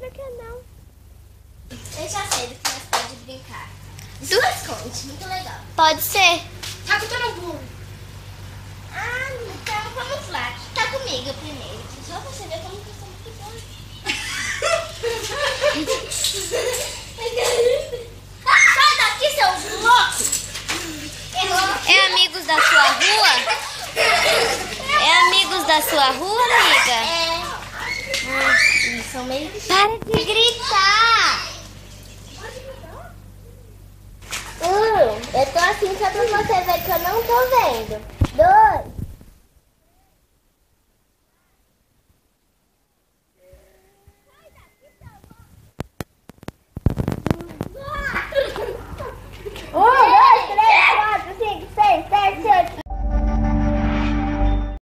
Não quer não. Eu já sei do que nós podemos brincar. Esconde, muito legal. Pode ser. Tá com todo mundo. Ah, então vamos lá. Tá comigo primeiro. Só pra você ver como que eu sou muito boa. Sai daqui, seu louco! É amigos da sua rua? É amigos da sua rua, amiga? Eles são meio... Para de gritar! Eu tô assim só pra você ver que eu não tô vendo.